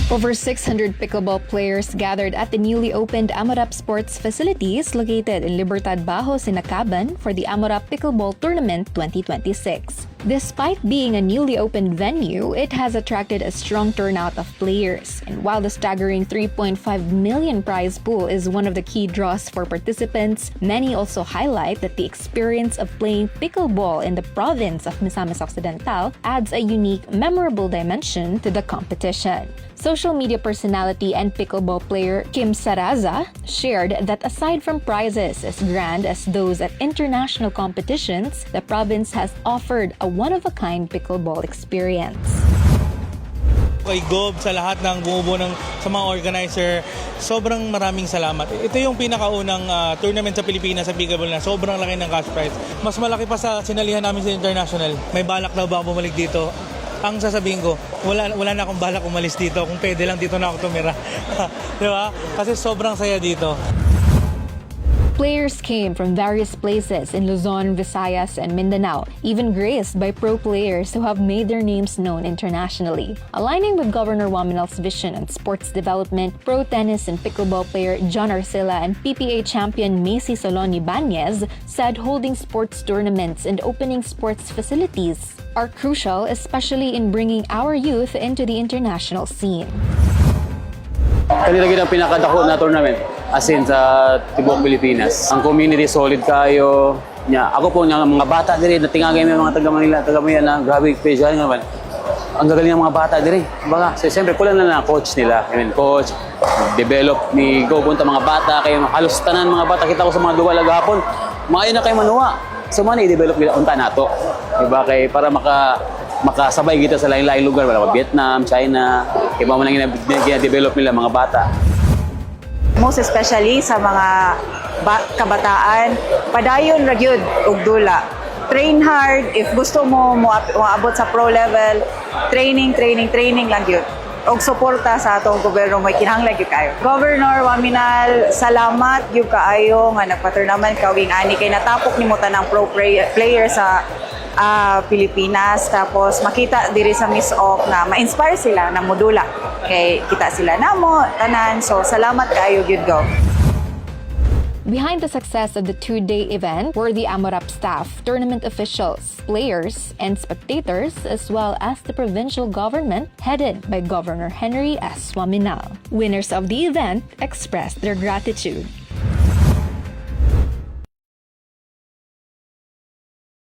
Over 600 pickleball players gathered at the newly opened Amorap Sports facilities located in Libertad Bajo, Sinacaban for the Amorap Pickleball Tournament 2026. Despite being a newly opened venue, it has attracted a strong turnout of players. And while the staggering 3.5 million prize pool is one of the key draws for participants, many also highlight that the experience of playing pickleball in the province of Misamis Occidental adds a unique, memorable dimension to the competition. Social media personality and pickleball player Kim Saraza shared that aside from prizes as grand as those at international competitions, the province has offered a one-of-a-kind pickleball experience. Kay Gob, sa lahat ng bumubuo sa mga organizer, sobrang maraming salamat. Ito yung pinakaunang tournament sa Pilipinas sa pickleball na sobrang laki ng cash prize. Mas malaki pa sa sinalihan namin sa international. May balak daw ba ako bumalik dito? Ang sasabihin ko, wala na akong balak umalis dito. Kung pwede lang, dito na ako tumira. Di ba? Kasi sobrang saya dito. Players came from various places in Luzon, Visayas, and Mindanao, even graced by pro players who have made their names known internationally. Aligning with Governor Waminal's vision on sports development, pro tennis and pickleball player John Arcila and PPA champion Macy Soloni Banez said holding sports tournaments and opening sports facilities are crucial, especially in bringing our youth into the international scene. Kanila ang pinakadako na tournament as in sa Tibok, Pilipinas. Ang community solid kayo. Ako po ng mga bata diri natingagay may mga taga Manila, taga Mayan grabe special naman. Ang gagaling ng mga bata diri. Baga, so, siyempre kulang na coach nila. Coach, develop ni Go punta mga bata kayo halos tanan mga bata kita ko sa mga duwala gahapon. Maayo na kay manuwa. So man i-develop nila unta nato. Diba kay para makasabay kita sa lain-lain lugar, wala Vietnam, China, iba man lang gina-develop nila mga bata. Most especially sa mga kabataan, padayon ra gyud og dula. Train hard if gusto mo moabot sa pro level, training lang gyud. Og suporta sa atong gobyerno may kinahanglan gyud kayo. Governor Waminal, salamat gyud kaayo nga nagpa-tournament kawing ani kay natapok nimo tanang pro player sa Pilipinas, tapos makita diri sa Miss Oc na ma-inspire sila na modula kay kita sila namo tanan, so salamat kaayo gyud go. Behind the success of the two-day event were the Amorap staff, tournament officials, players, and spectators, as well as the provincial government headed by Governor Henry S. Waminal. Winners of the event expressed their gratitude.